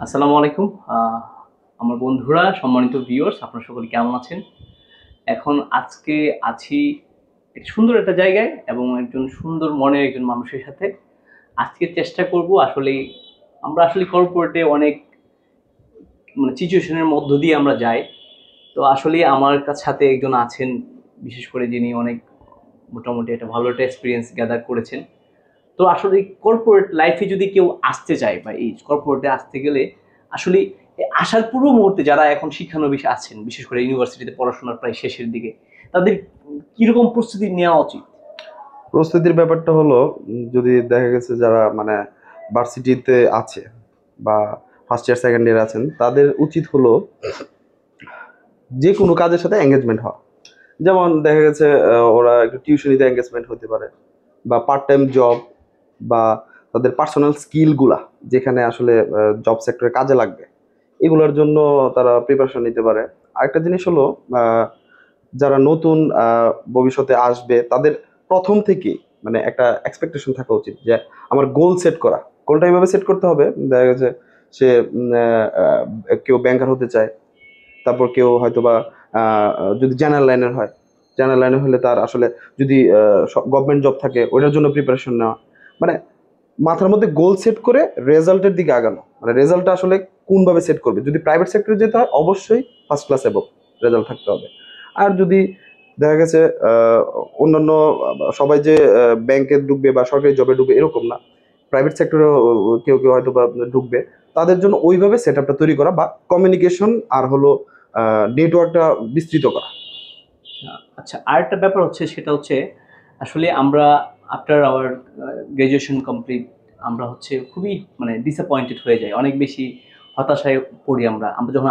আসসালামু আলাইকুম। আমার বন্ধুরা, সম্মানিত ভিউয়ার্স, আপনারা সকলে কেমন আছেন? আজকে আছি সুন্দর একটা জায়গায় এবং একজন সুন্দর মনের একজন মানুষের সাথে। আজকে চেষ্টা করব আমরা আসলে কর্পোরেটে অনেক সিচুয়েশনের মধ্য দিয়ে আমরা যাই। তো আসলে আমার সাথে একজন আছেন, বিশেষ করে যিনি অনেক মোটামুটি একটা ভালো একটা এক্সপেরিয়েন্স গ্যাদার করেছেন। তো আসলে কর্পোরেট লাইফে যদি কেউ আসতে চায় বা এই কর্পোরেটে আসতে গেলে আসলে আসার পূর্ব মুহূর্তে যারা এখন শিক্ষানবিশ আছেন, বিশেষ করে ইউনিভার্সিটিতে পড়াশোনার প্রায় শেষের দিকে, তাদের কিরকম প্রস্তুতি নেওয়া উচিত? প্রস্তুতির ব্যাপারটা হলো যদি দেখা গেছে যারা ভার্সিটিতে আছে বা ফার্স্ট ইয়ার সেকেন্ড ইয়ার আছেন, তাদের উচিত হলো যে কোনো কাজের সাথে এঙ্গেজমেন্ট হওয়া। যেমন দেখা গেছে ওরা একটু টিউশনিতে এঙ্গেজমেন্ট হতে পারে, বা পার্ট টাইম জব, বা তাদের পার্সোনাল স্কিলগুলা যেখানে আসলে জব সেক্টরে কাজে লাগবে, এগুলোর জন্য তারা প্রিপারেশন নিতে পারে। আরেকটা জিনিস হলো যারা নতুন ভবিষ্যতে আসবে, তাদের প্রথম থেকেই একটা এক্সপেকটেশন থাকা উচিত যে আমার গোল সেট করা। গোলটা এইভাবে সেট করতে হবে, দেখা গেছে সে কেউ ব্যাংকার হতে চায়, তারপর কেউ হয়তো বা যদি জেনারেল লাইনের হয়, জেনারেল লাইনে হলে তার আসলে যদি গভর্নমেন্ট জব থাকে ওইটার জন্য প্রিপারেশন নেওয়া। মানে মাথার মধ্যে গোল সেট করে রেজাল্টের দিকে আগানো, রেজাল্টটা আসলে কোনভাবে সেট করবে। যদি প্রাইভেট সেক্টরে যেতে হয়, অবশ্যই ফার্স্ট ক্লাস অ্যাবভ রেজাল্ট থাকতে হবে। আর যদি দেখা গেছে অন্যান্য সবাই যে ব্যাংকে ঢুকবে বা সরকারি জবে ঢুকবে এরকম না, প্রাইভেট সেক্টরে কেউ কেউ হয়তো বা ঢুকবে, তাদের জন্য ওইভাবে সেট আপটা তৈরি করা, বা কমিউনিকেশন আর হলো নেটওয়ার্কটা বিস্তৃত করা। আচ্ছা, আরেকটা ব্যাপার হচ্ছে, সেটা হচ্ছে আসলে আমরা আফটার আওয়ার গ্র্যাজুয়েশন কমপ্লিট আমরা খুবই ডিসঅ্যাপয়েন্টেড হয়ে যাই, অনেক বেশি হতাশায় পড়ি। আমরা আমরা যখন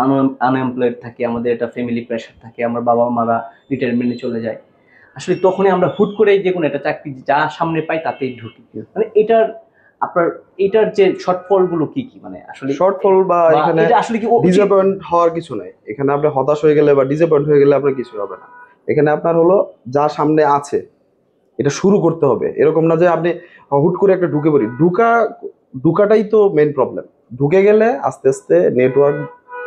আনএমপ্লয়েড থাকি, আমাদের একটা ফ্যামিলি প্রেশার থাকে, আমার বাবা মারা রিটায়ারমেন্টে চলে যায়, আসলে তখনই আমরা হুট করে যে কোনো একটা চাকরি যা সামনে পাই তাতেই ঢুকি। এটার আপনার এটার যে শর্টফলগুলো কি কি, আসলে শর্টফল বা এখানে এটা আসলে কি উচিত? ডিসঅ্যাপয়েন্ট হওয়ার কিছু নাই। এখানে আপনি হতাশ হয়ে গেলে বা ডিসঅ্যাপয়েন্ট হয়ে গেলে আপনার কিছু হবে না। এখানে আপনার হলো যা সামনে আছে এটা শুরু করতে হবে। এরকম না যে আপনি হুট করে একটা ঢুকে পড়ি। ঢুকাটাই তো মেইন প্রবলেম। ঢুকে গেলে আস্তে আস্তে নেটওয়ার্ক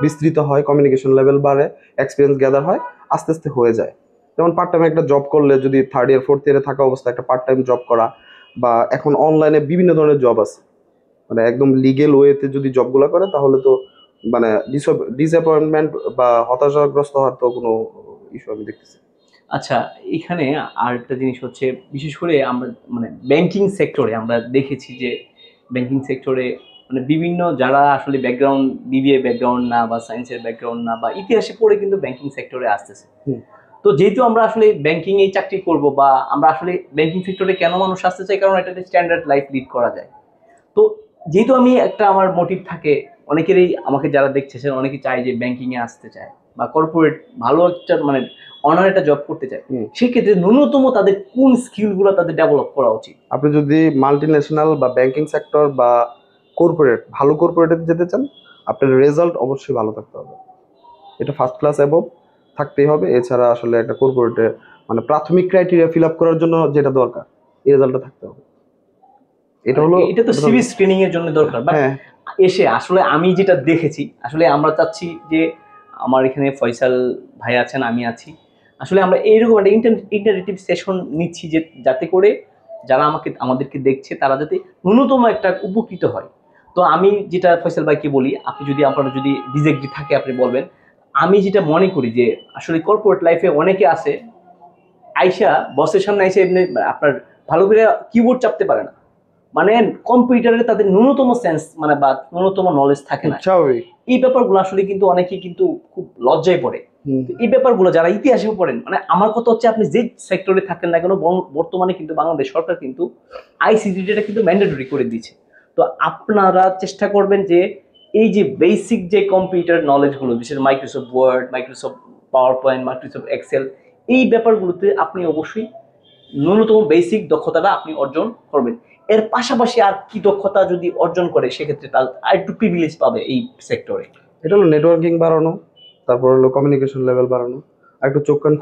বিস্তৃত হয়, কমিউনিকেশন লেভেল বাড়ে, এক্সপিরিয়েন্স গ্যাদার হয়, আস্তে আস্তে হয়ে যায়। যেমন পার্ট টাইম একটা জব করলে, যদি থার্ড ইয়ার ফোর্থ ইয়ারে থাকা অবস্থায় একটা পার্ট টাইম জব করা, বা এখন অনলাইনে বিভিন্ন ধরনের জব আছে, একদম লিগেল ওয়েতে যদি জবগুলো করে, তাহলে তো ডিসঅ্যাপয়েন্টমেন্ট বা হতাশাগ্রস্ত হওয়ার তো কোনো ইস্যু আমি দেখতেছি। আচ্ছা, এখানে আরেকটা জিনিস হচ্ছে, বিশেষ করে আমরা ব্যাংকিং সেক্টরে আমরা দেখেছি যে ব্যাংকিং সেক্টরে বিভিন্ন যারা আসলে ব্যাকগ্রাউন্ড, বিবিএ ব্যাকগ্রাউন্ড না বা সায়েন্সের ব্যাকগ্রাউন্ড না বা ইতিহাসে পড়ে কিন্তু ব্যাংকিং সেক্টরে আসতেছে। তো যেহেতু আমরা আসলে ব্যাংকিং এই চাকরি করব, বা আমরা আসলে ব্যাংকিং সেক্টরে কেন মানুষ আসতে চাই, কারণ এটা স্ট্যান্ডার্ড লাইফ লিড করা যায়। তো যেহেতু আমি একটা আমার মোটিভ থাকে, অনেকেরই আমাকে যারা দেখতেছেন অনেকে চায় যে ব্যাংকিং এ আসতে চায় বা কর্পোরেট ভালো একটা অনার একটা জব করতে চায়, সেক্ষেত্রে ন্যূনতম তাদের কোন স্কিলগুলো তাদের ডেভেলপ করা উচিত? আপনি যদি মাল্টি ন্যাশনাল বা ব্যাংকিং সেক্টর বা ভালো কর্পোরেটে যেতে চান, আপনার রেজাল্ট অবশ্যই ভালো থাকতে হবে। এটা ফার্স্ট ক্লাস অ্যাবভ থাকতেই হবে। এছাড়া আসলে একটা কর্পোরেটে প্রাথমিক ক্রাইটেরিয়া ফিল আপ করার জন্য যেটা দরকার, এই রেজাল্টটা থাকতে হবে। এটা তো সিভি স্ক্রিনিং এর জন্য দরকার, বাট এসে আসলে আমি যেটা দেখেছি, আসলে আমরা চাচ্ছি যে আমার এখানে ফয়সাল ভাই আছেন, আমি আছি, আসলে আমরা এইরকম একটা ইন্টারেক্টিভ সেশন নিচ্ছি যে যাতে করে যারা আমাদেরকে দেখছে তারা যাতে ন্যূনতম একটা উপকৃত হয়। তো আমি যেটা ফয়সাল ভাইকে বলি, আপনি যদি আপনার যদি ডিসএগ্রি থাকে আপনি বলবেন। আমি যেটা মনে করি যে আসলে কর্পোরেট লাইফে অনেকে আছে আইসা বসের সামনে আইসা এমনি আপনার ভালো করে কিবোর্ড চাপতে পারে না, কম্পিউটারে তাদের ন্যূনতম সেন্স বা ন্যূনতম নলেজ থাকে না। স্বাভাবিক। এই ব্যাপারগুলো আসলে কিন্তু অনেকেই কিন্তু খুব লজ্জায় পড়ে। এই ব্যাপারগুলো যারা ইতিহাসেও পড়েন, আমার কথা হচ্ছে আপনি যে সেক্টরে থাকেন না কেন, বর্তমানে কিন্তু বাংলাদেশ সরকার কিন্তু আইসিটিটা কিন্তু ম্যান্ডেটরি করে দিয়েছে। তো আপনারা চেষ্টা করবেন যে এই যে বেসিক যে কম্পিউটার নলেজগুলো, বিশেষ Microsoft Word, Microsoft PowerPoint, Microsoft Excel, এই ব্যাপারগুলোতে আপনি অবশ্যই ন্যূনতম বেসিক দক্ষতাটা আপনি অর্জন করবেন। এর পাশাপাশি আর কি দক্ষতা যদি অর্জন করে, সেক্ষেত্রে তার আরেকটু প্রিভিলেজ পাবে এই সেক্টরে। এটা হলো নেটওয়ার্কিং বাড়ানো, তারপর হলো কমিউনিকেশন লেভেল বাড়ানো, আর একটু চোখ কান